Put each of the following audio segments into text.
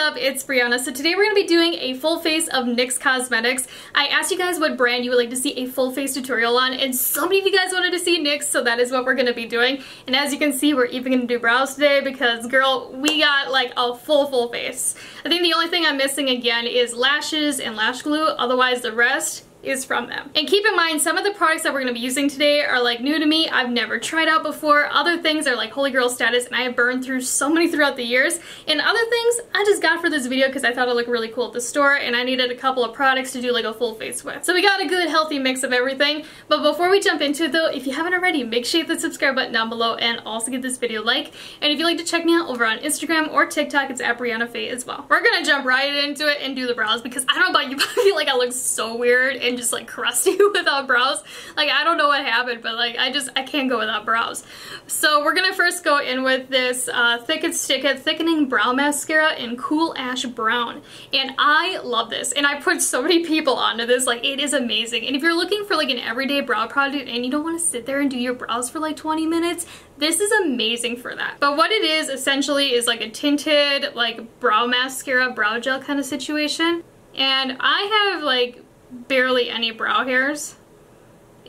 up? It's Breyonna. So today we're going to be doing a full face of NYX Cosmetics. I asked you guys what brand you would like to see a full face tutorial on, and so many of you guys wanted to see NYX, so that is what we're going to be doing. And as you can see, we're even going to do brows today because, girl, we got like a full face. I think the only thing I'm missing again is lashes and lash glue, otherwise the rest is from them. And keep in mind, some of the products that we're going to be using today are like new to me. I've never tried out before. Other things are like holy grail status, and I have burned through so many throughout the years. And other things I just got for this video because I thought it looked really cool at the store, and I needed a couple of products to do like a full face with. So we got a good healthy mix of everything. But before we jump into it though, if you haven't already, make sure you hit the subscribe button down below and also give this video a like. And if you'd like to check me out over on Instagram or TikTok, it's at Breyonna as well. We're gonna jump right into it and do the brows because I don't know about you, but I feel like I look so weird and just like crusty without brows. Like, I don't know what happened, but like I can't go without brows. So we're gonna first go in with this Thick and Stick It Thickening Brow Mascara in Cool Ash Brown. And I love this, and I put so many people onto this. Like, it is amazing. And if you're looking for like an everyday brow product and you don't want to sit there and do your brows for like 20 minutes, this is amazing for that. But what it is essentially is like a tinted like brow mascara, brow gel kind of situation. And I have like barely any brow hairs,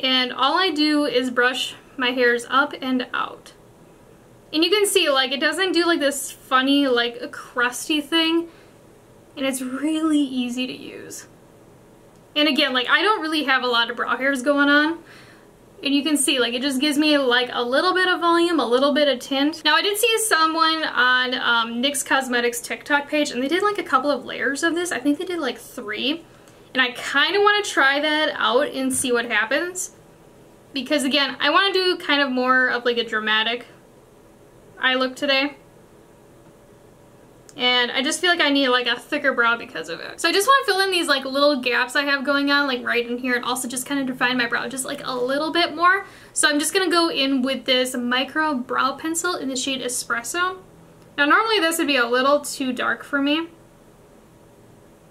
and all I do is brush my hairs up and out. And you can see like it doesn't do like this funny like a crusty thing, and it's really easy to use. And again, like I don't really have a lot of brow hairs going on, and you can see like it just gives me like a little bit of volume, a little bit of tint. Now I did see someone on NYX Cosmetics TikTok page, and they did like a couple of layers of this. I think they did like 3. And I kind of want to try that out and see what happens. Because again, I want to do kind of more of like a dramatic eye look today. And I just feel like I need like a thicker brow because of it. So I just want to fill in these like little gaps I have going on like right in here, and also just kind of define my brow just like a little bit more. So I'm just going to go in with this micro brow pencil in the shade Espresso. Now normally this would be a little too dark for me,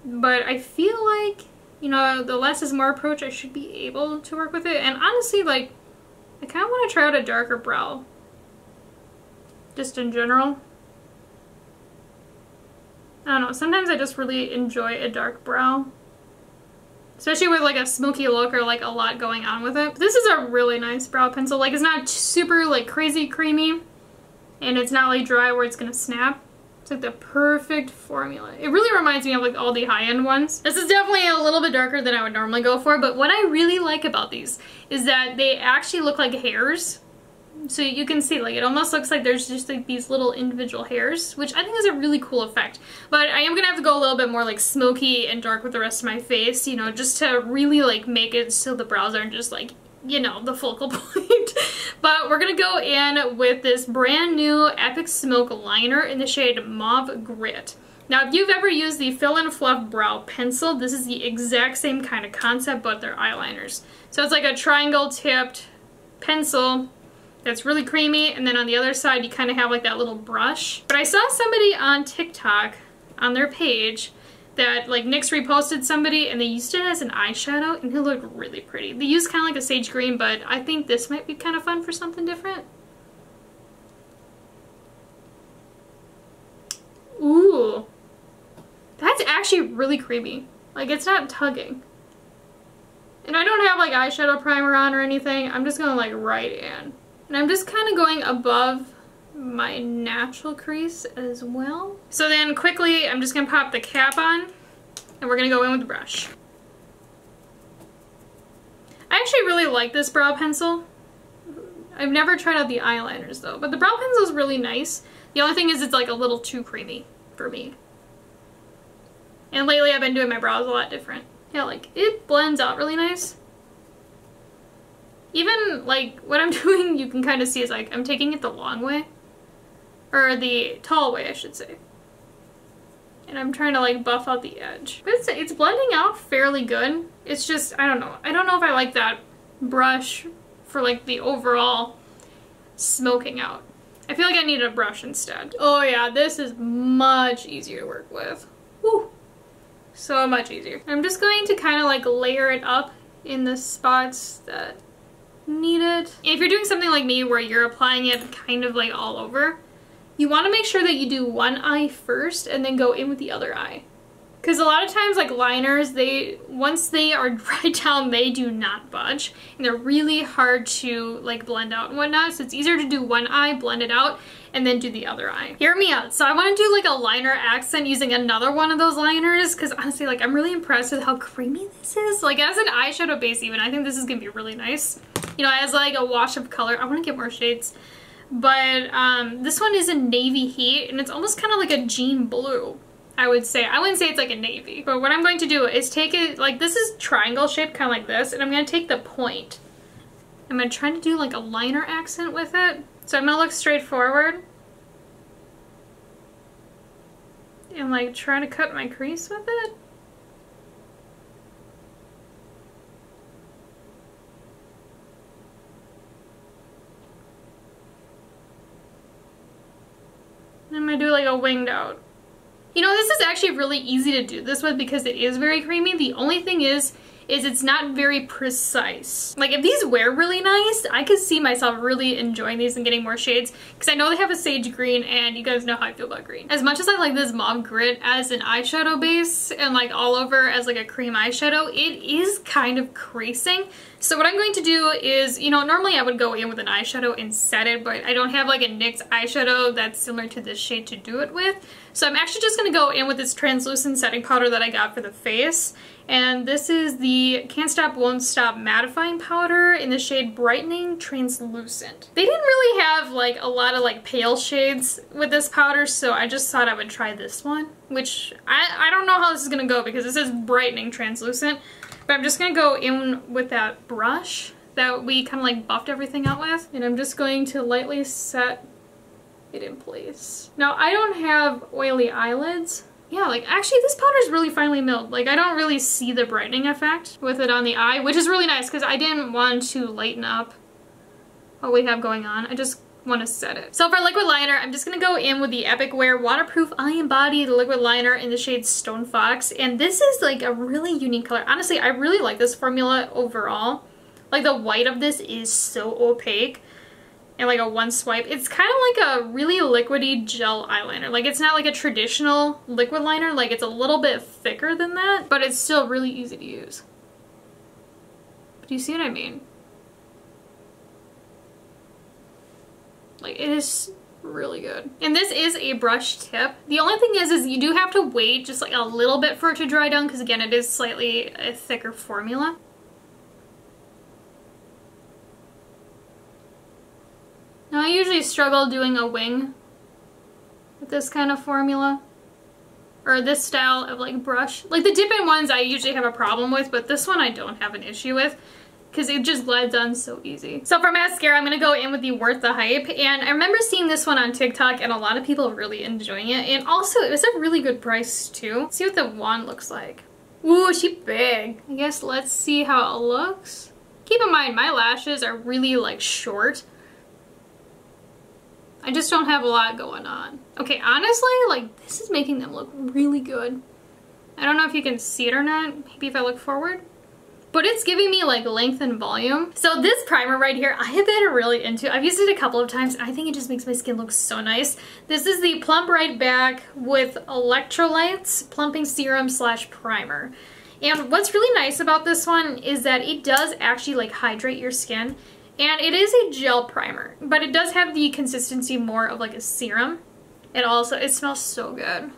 but I feel like, you know, the less is more approach, I should be able to work with it. And honestly, like, I kind of want to try out a darker brow. Just in general. I don't know, sometimes I just really enjoy a dark brow. Especially with like a smoky look or like a lot going on with it. This is a really nice brow pencil. Like, it's not super like crazy creamy, and it's not like dry where it's gonna snap. It's like the perfect formula. It really reminds me of like all the high-end ones. This is definitely a little bit darker than I would normally go for, but what I really like about these is that they actually look like hairs. So you can see like it almost looks like there's just like these little individual hairs, which I think is a really cool effect. But I am gonna have to go a little bit more like smoky and dark with the rest of my face, you know, just to really like make it so the brows aren't just like, you know, the focal point. But we're gonna go in with this brand new Epic Smoke liner in the shade Mauve Grit. Now if you've ever used the Fill and Fluff brow pencil, this is the exact same kind of concept, but they're eyeliners. So it's like a triangle tipped pencil that's really creamy, and then on the other side you kind of have like that little brush. But I saw somebody on TikTok on their page that like NYX reposted somebody, and they used it as an eyeshadow, and it looked really pretty. They used kind of like a sage green, but I think this might be kind of fun for something different. Ooh, that's actually really creamy. Like, it's not tugging. And I don't have like eyeshadow primer on or anything. I'm just gonna like right in. And I'm just kind of going above my natural crease as well. So then quickly, I'm just gonna pop the cap on, and we're gonna go in with the brush. I actually really like this brow pencil. I've never tried out the eyeliners though, but the brow pencil is really nice. The only thing is it's like a little too creamy for me. And lately I've been doing my brows a lot different. Yeah, like it blends out really nice. Even like what I'm doing, you can kind of see is like I'm taking it the long way. Or the tall way, I should say. And I'm trying to like buff out the edge. But it's blending out fairly good. It's just, I don't know. I don't know if I like that brush for like the overall smoking out. I feel like I need a brush instead. Oh yeah, this is much easier to work with. Woo! So much easier. I'm just going to kind of like layer it up in the spots that need it. If you're doing something like me where you're applying it kind of like all over, You want to make sure that you do one eye first and then go in with the other eye. Because a lot of times, like liners, once they are dried down, they do not budge. And they're really hard to like blend out and whatnot. So it's easier to do one eye, blend it out, and then do the other eye. Hear me out. So I want to do like a liner accent using another one of those liners. Because honestly, like I'm really impressed with how creamy this is. Like as an eyeshadow base even, I think this is going to be really nice. You know, as like a wash of color. I want to get more shades. But this one is a navy heat. And it's almost kind of like a jean blue. I would say. I wouldn't say it's like a navy. But what I'm going to do is take it, like this is triangle shaped kind of like this, and I'm going to take the point. I'm going to try to do like a liner accent with it. So I'm going to look straight forward. And like try to cut my crease with it. And I'm going to do like a winged out. You know, this is actually really easy to do this with because it is very creamy. The only thing is it's not very precise. Like if these wear really nice, I could see myself really enjoying these and getting more shades because I know they have a sage green and you guys know how I feel about green. As much as I like this mauve grit as an eyeshadow base and like all over as like a cream eyeshadow, it is kind of creasing. So what I'm going to do is, you know, normally I would go in with an eyeshadow and set it, but I don't have like a NYX eyeshadow that's similar to this shade to do it with. So I'm actually just going to go in with this translucent setting powder that I got for the face. And this is the Can't Stop Won't Stop mattifying powder in the shade Brightening Translucent. They didn't really have like a lot of like pale shades with this powder, so I just thought I would try this one, which I don't know how this is going to go because it says Brightening Translucent. But I'm just going to go in with that brush that we kind of like buffed everything out with. And I'm just going to lightly set it in place. Now, I don't have oily eyelids. Yeah, like actually this powder is really finely milled. Like I don't really see the brightening effect with it on the eye, which is really nice because I didn't want to lighten up what we have going on. I just want to set it. So for liquid liner, I'm just going to go in with the Epic Wear Waterproof Eye and Body liquid liner in the shade Stone Fox. And this is like a really unique color. Honestly, I really like this formula overall. Like the white of this is so opaque. And like a one swipe. It's kind of like a really liquidy gel eyeliner. Like it's not like a traditional liquid liner. Like it's a little bit thicker than that. But it's still really easy to use. Do you see what I mean? Like it is really good. And this is a brush tip. The only thing is you do have to wait just like a little bit for it to dry down because again it is slightly a thicker formula. Now I usually struggle doing a wing with this kind of formula. Or this style of like brush. Like the dip-in ones I usually have a problem with, but this one I don't have an issue with. Because it just glides on so easy. So for mascara, I'm going to go in with the Worth the Hype. And I remember seeing this one on TikTok and a lot of people really enjoying it. And also, it was a really good price too. Let's see what the wand looks like. Ooh, she's big. I guess let's see how it looks. Keep in mind, my lashes are really like short. I just don't have a lot going on. Okay, honestly, like this is making them look really good. I don't know if you can see it or not. Maybe if I look forward. But it's giving me like length and volume. So this primer right here, I have been really into. I've used it a couple of times and I think it just makes my skin look so nice. This is the Plump Right Back with Electrolytes Plumping Serum / Primer. And what's really nice about this one is that it does actually like hydrate your skin. And it is a gel primer, but it does have the consistency more of like a serum. And also, it smells so good.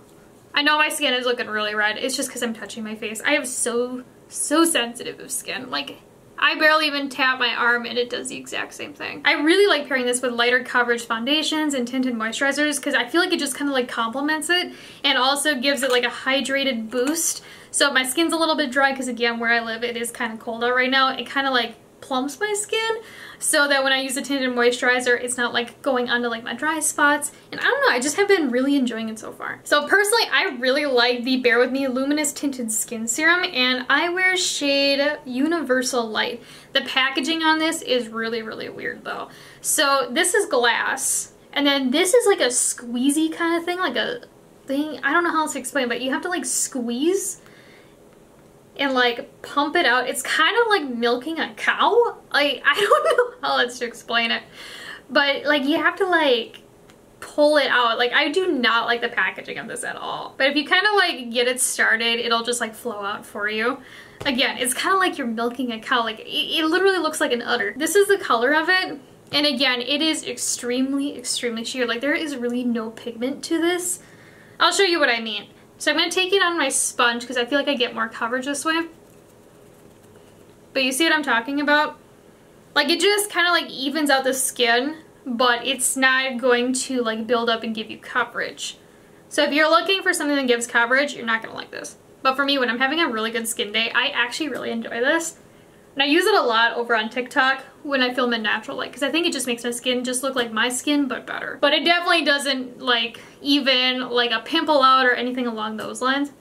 I know my skin is looking really red. It's just because I'm touching my face. I have so sensitive of skin. Like, I barely even tap my arm and it does the exact same thing. I really like pairing this with lighter coverage foundations and tinted moisturizers because I feel like it just kind of like complements it and also gives it like a hydrated boost. So if my skin's a little bit dry, because again, where I live, it is kind of cold out right now, it kind of like plumps my skin so that when I use a tinted moisturizer, it's not like going onto like my dry spots. And I don't know, I just have been really enjoying it so far. So personally, I really like the Bare With Me Luminous Tinted Skin Serum, and I wear shade Universal Light. The packaging on this is really, really weird though. So this is glass, and then this is like a squeezy kind of thing, like a thing, I don't know how else to explain, but you have to like squeeze and like pump it out. It's kind of like milking a cow. Like, I don't know how else to explain it, but like you have to like pull it out. Like, I do not like the packaging of this at all. But if you kind of like get it started, it'll just like flow out for you. Again, it's kind of like you're milking a cow. Like, it literally looks like an udder. This is the color of it. And again, it is extremely, extremely sheer. Like, there is really no pigment to this. I'll show you what I mean. So I'm going to take it on my sponge because I feel like I get more coverage this way. But you see what I'm talking about? Like, it just kind of like evens out the skin, but it's not going to like build up and give you coverage. So if you're looking for something that gives coverage, you're not going to like this. But for me, when I'm having a really good skin day, I actually really enjoy this. And I use it a lot over on TikTok when I film in natural light, because I think it just makes my skin just look like my skin, but better. But it definitely doesn't like even like a pimple out or anything along those lines.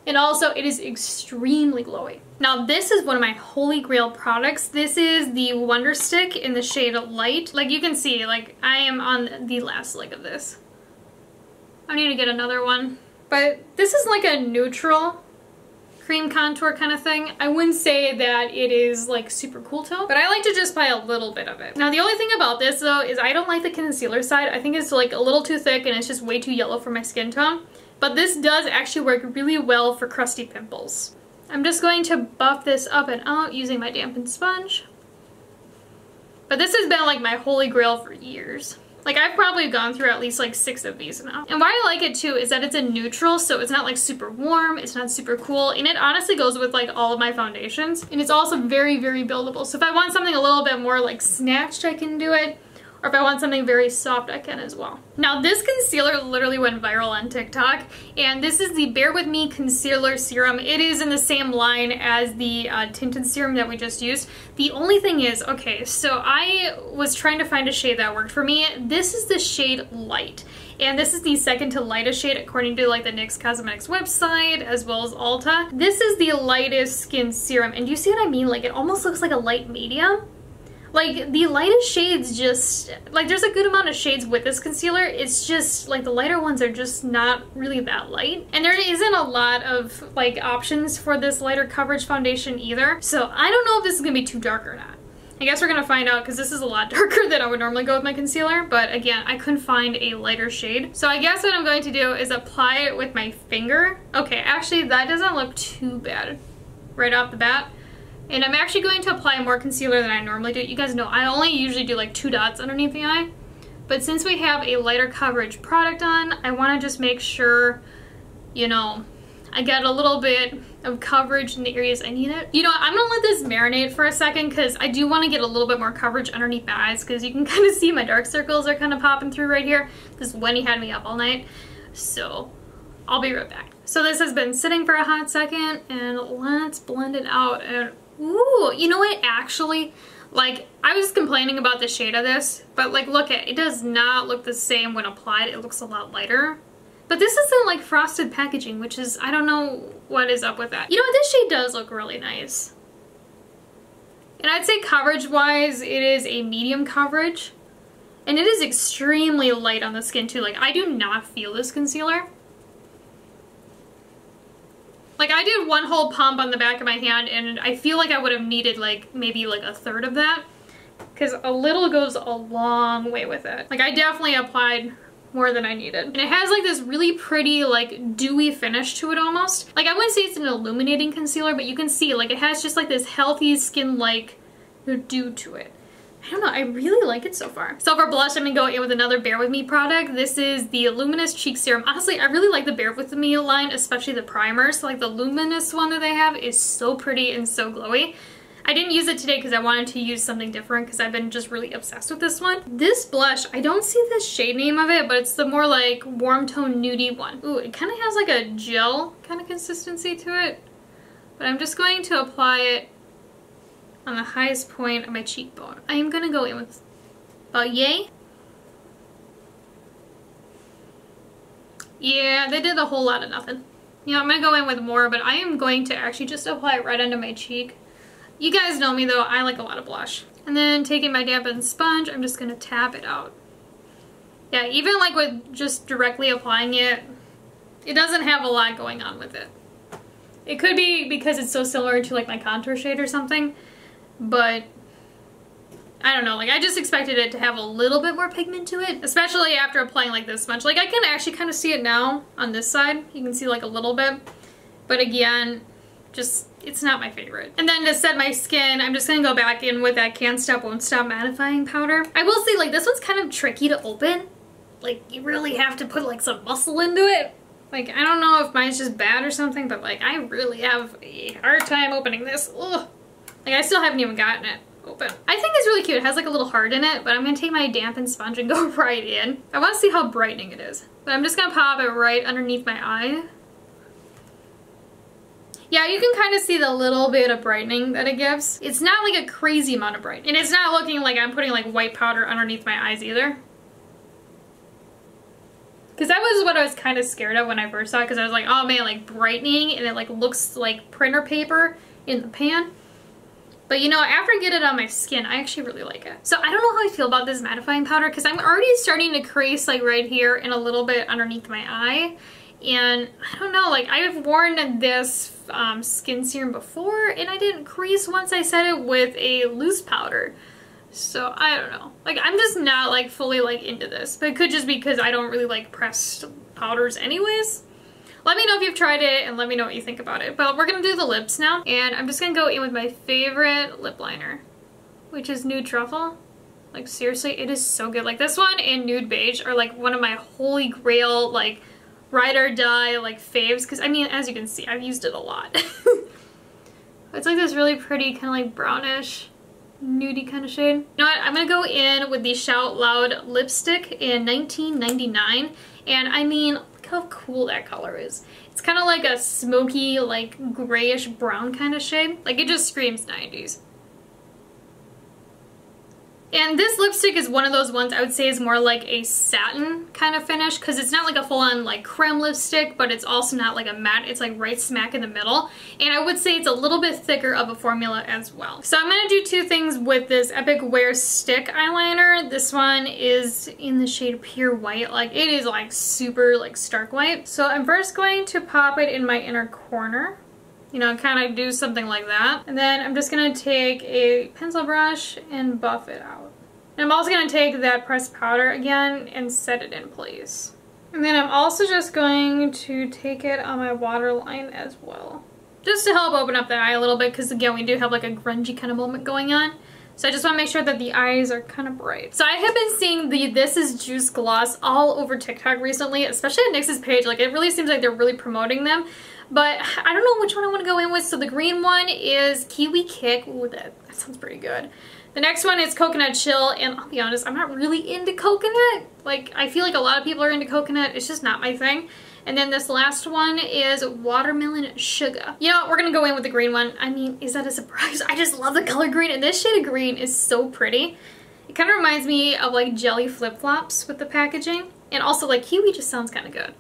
And also, it is extremely glowy. Now, this is one of my holy grail products. This is the Wonder Stick in the shade Light. Like, you can see, like, I am on the last leg of this. I need to get another one. But this is like a neutral cream contour kind of thing. I wouldn't say that it is like super cool tone, but I like to just apply a little bit of it. Now, the only thing about this though is I don't like the concealer side. I think it's like a little too thick and it's just way too yellow for my skin tone. But this does actually work really well for crusty pimples. I'm just going to buff this up and out using my dampened sponge. But this has been like my holy grail for years. Like, I've probably gone through at least like 6 of these now. And why I like it too is that it's a neutral, so it's not like super warm, it's not super cool, and it honestly goes with like all of my foundations. And it's also very, very buildable. So if I want something a little bit more like snatched, I can do it. Or if I want something very soft, I can as well. Now, this concealer literally went viral on TikTok, and this is the Bare With Me Concealer Serum. It is in the same line as the tinted serum that we just used. The only thing is, okay, so I was trying to find a shade that worked for me. This is the shade Light, and this is the second to lightest shade according to like the NYX Cosmetics website as well as Ulta. This is the lightest skin serum, and do you see what I mean? Like, it almost looks like a light medium. Like, the lightest shades just, like, there's a good amount of shades with this concealer. It's just, like, the lighter ones are just not really that light. And there isn't a lot of, like, options for this lighter coverage foundation either. So I don't know if this is gonna be too dark or not. I guess we're gonna find out because this is a lot darker than I would normally go with my concealer. But again, I couldn't find a lighter shade. So I guess what I'm going to do is apply it with my finger. Okay, actually, that doesn't look too bad right off the bat. And I'm actually going to apply more concealer than I normally do. You guys know I only usually do like 2 dots underneath the eye. But since we have a lighter coverage product on, I want to just make sure, you know, I get a little bit of coverage in the areas I need it. You know, I'm going to let this marinate for a second because I do want to get a little bit more coverage underneath my eyes because you can kind of see my dark circles are kind of popping through right here because Wendy had me up all night. So I'll be right back. So this has been sitting for a hot second and let's blend it out. And ooh, you know what, actually, like, I was complaining about the shade of this, but like, look at it, it does not look the same when applied. It looks a lot lighter. But this isn't like frosted packaging, which is, I don't know what is up with that. You know what, this shade does look really nice. And I'd say coverage-wise, it is a medium coverage. And it is extremely light on the skin too. Like, I do not feel this concealer. Like, I did one whole pump on the back of my hand, and I feel like I would have needed, like, maybe, like, a third of that. Because a little goes a long way with it. Like, I definitely applied more than I needed. And it has, like, this really pretty, like, dewy finish to it almost. Like, I wouldn't say it's an illuminating concealer, but you can see, like, it has just, like, this healthy skin-like dew to it. I don't know, I really like it so far. So for blush, I'm gonna go in with another Bare With Me product. This is the Luminous Cheek Serum. Honestly, I really like the Bare With Me line, especially the primers. So, like, the luminous one that they have is so pretty and so glowy. I didn't use it today because I wanted to use something different because I've been just really obsessed with this one. This blush, I don't see the shade name of it, but it's the more like warm tone nudie one. Ooh, it kind of has like a gel kind of consistency to it. But I'm just going to apply it on the highest point of my cheekbone. I am gonna go in with about yay. Yeah, they did a whole lot of nothing. You know, I'm gonna go in with more, but I am going to actually just apply it right under my cheek. You guys know me though, I like a lot of blush. And then taking my dampened sponge, I'm just gonna tap it out. Yeah, even like with just directly applying it, it doesn't have a lot going on with it. It could be because it's so similar to like my contour shade or something, but I don't know, like I just expected it to have a little bit more pigment to it, especially after applying like this much. Like I can actually kind of see it now on this side. You can see like a little bit, but again, just, it's not my favorite. And then to set my skin, I'm just gonna go back in with that Can't Stop Won't Stop mattifying powder. I will say, like, this one's kind of tricky to open. Like, you really have to put like some muscle into it. Like, I don't know if mine's just bad or something, but like, I really have a hard time opening this. Ugh. Like, I still haven't even gotten it open. I think it's really cute. It has like a little heart in it, but I'm gonna take my dampened sponge and go right in. I wanna see how brightening it is, but I'm just gonna pop it right underneath my eye. Yeah, you can kind of see the little bit of brightening that it gives. It's not like a crazy amount of brightening. And it's not looking like I'm putting like white powder underneath my eyes either. Because that was what I was kind of scared of when I first saw it, because I was like, oh man, like brightening, and it like looks like printer paper in the pan. But you know, after I get it on my skin, I actually really like it. So I don't know how I feel about this mattifying powder, because I'm already starting to crease like right here and a little bit underneath my eye. And I don't know, like I've worn this skin serum before and I didn't crease once I set it with a loose powder. So I don't know. Like I'm just not like fully like into this. But it could just be because I don't really like pressed powders anyways. Let me know if you've tried it and let me know what you think about it. But we're gonna do the lips now. And I'm just gonna go in with my favorite lip liner, which is Nude Truffle. Like seriously, it is so good. Like this one and Nude Beige are like one of my holy grail like ride or die like faves, because I mean, as you can see, I've used it a lot. It's like this really pretty kind of like brownish nudie kind of shade. You know what, I'm gonna go in with the Shout Loud lipstick in 1999, and I mean, look how cool that color is. It's kind of like a smoky like grayish brown kind of shade. Like it just screams 90s. And this lipstick is one of those ones I would say is more like a satin kind of finish, because it's not like a full-on like creme lipstick, but it's also not like a matte. It's like right smack in the middle. And I would say it's a little bit thicker of a formula as well. So I'm gonna do two things with this Epic Wear Stick eyeliner. This one is in the shade Pure White. Like it is like super like stark white. So I'm first going to pop it in my inner corner. You know, kind of do something like that. And then I'm just gonna take a pencil brush and buff it out. And I'm also gonna take that pressed powder again and set it in place. And then I'm also just going to take it on my waterline as well. Just to help open up the eye a little bit, because again, we do have like a grungy kind of moment going on. So I just wanna make sure that the eyes are kind of bright. So I have been seeing the This Is Juice gloss all over TikTok recently, especially on NYX's page. Like it really seems like they're really promoting them. But I don't know which one I want to go in with. So the green one is Kiwi Kick. Ooh, that sounds pretty good. The next one is Coconut Chill, and I'll be honest, I'm not really into coconut. Like, I feel like a lot of people are into coconut. It's just not my thing. And then this last one is Watermelon Sugar. You know what? We're going to go in with the green one. I mean, is that a surprise? I just love the color green, and this shade of green is so pretty. It kind of reminds me of like jelly flip-flops with the packaging. And also like kiwi just sounds kind of good.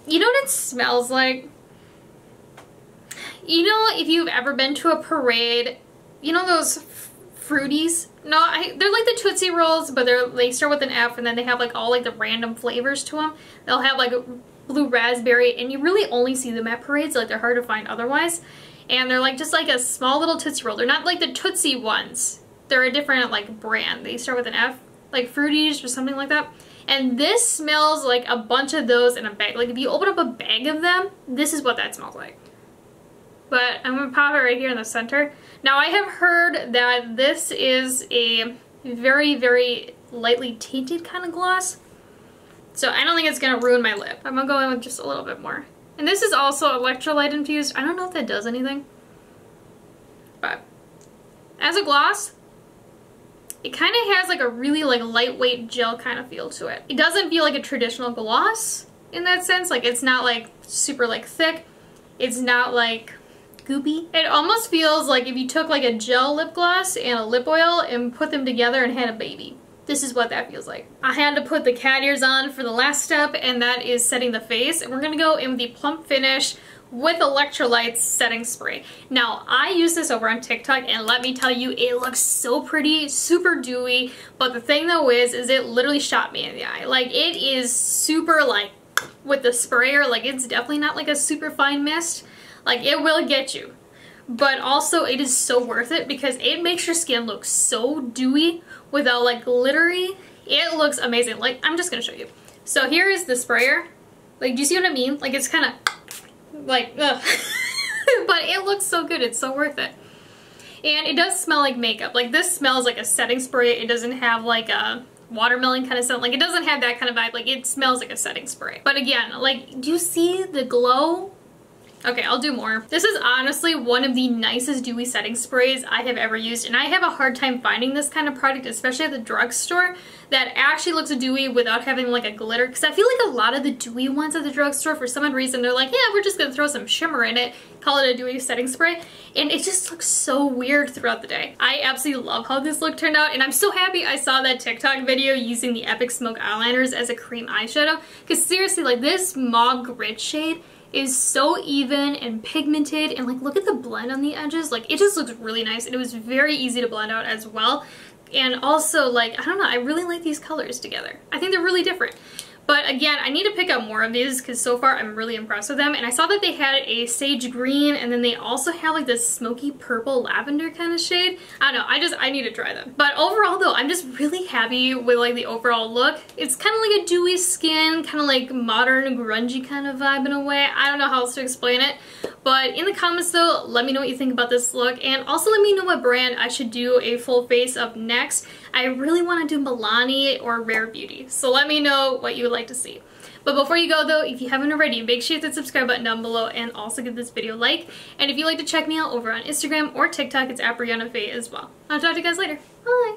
You know what it smells like? You know, if you've ever been to a parade, you know those fruities? No, they're like the Tootsie Rolls, but they start with an F, and then they have like all like the random flavors to them. They'll have like blue raspberry, and you really only see them at parades. Like they're hard to find otherwise. And they're like just like a small little Tootsie Roll. They're not like the Tootsie ones. They're a different like brand. They start with an F, like Fruities or something like that. And this smells like a bunch of those in a bag. Like if you open up a bag of them, this is what that smells like. But I'm gonna pop it right here in the center. Now I have heard that this is a very, very lightly tinted kind of gloss. So I don't think it's gonna ruin my lip. I'm gonna go in with just a little bit more. And this is also electrolyte infused. I don't know if that does anything. But as a gloss, it kind of has like a really like lightweight gel kind of feel to it. It doesn't feel like a traditional gloss in that sense. Like it's not like super like thick. It's not like goopy. It almost feels like if you took like a gel lip gloss and a lip oil and put them together and had a baby. This is what that feels like. I had to put the cat ears on for the last step, and that is setting the face. And we're gonna go in with the Plump Finish with Electrolytes setting spray. Now, I use this over on TikTok, and let me tell you, it looks so pretty, super dewy, but the thing though is it literally shot me in the eye. Like, it is super, like, with the sprayer, like, it's definitely not like a super fine mist. Like, it will get you. but also it is so worth it because it makes your skin look so dewy without like glittery. It looks amazing. Like, I'm just gonna show you. So here is the sprayer. Like, do you see what I mean? Like, it's kind of like, ugh. But it looks so good. It's so worth it. And it does smell like makeup. Like, this smells like a setting spray. It doesn't have like a watermelon kind of scent. Like, it doesn't have that kind of vibe. Like, it smells like a setting spray. But again, like, do you see the glow? Okay, I'll do more. This is honestly one of the nicest dewy setting sprays I have ever used, and I have a hard time finding this kind of product, especially at the drugstore, that actually looks dewy without having like a glitter, because I feel like a lot of the dewy ones at the drugstore, for some odd reason, they're like, yeah, we're just gonna throw some shimmer in it, call it a dewy setting spray, and it just looks so weird throughout the day. I absolutely love how this look turned out, and I'm so happy I saw that TikTok video using the Epic Smoke eyeliners as a cream eyeshadow, because seriously, like, this mauve grit shade is so even and pigmented, and like, look at the blend on the edges. Like, it just looks really nice, and it was very easy to blend out as well. And also, like, I don't know, I really like these colors together. I think they're really different. But again, I need to pick up more of these because so far I'm really impressed with them. And I saw that they had a sage green, and then they also have like this smoky purple lavender kind of shade. I don't know, I need to try them. But overall though, I'm just really happy with like the overall look. It's kind of like a dewy skin, kind of like modern grungy kind of vibe in a way. I don't know how else to explain it. But in the comments though, let me know what you think about this look, and also let me know what brand I should do a full face of next. I really want to do Milani or Rare Beauty, so let me know what you would like to see. But before you go though, if you haven't already, make sure you hit the subscribe button down below and also give this video a like. And if you'd like to check me out over on Instagram or TikTok, it's at Breyonna as well. I'll talk to you guys later. Bye!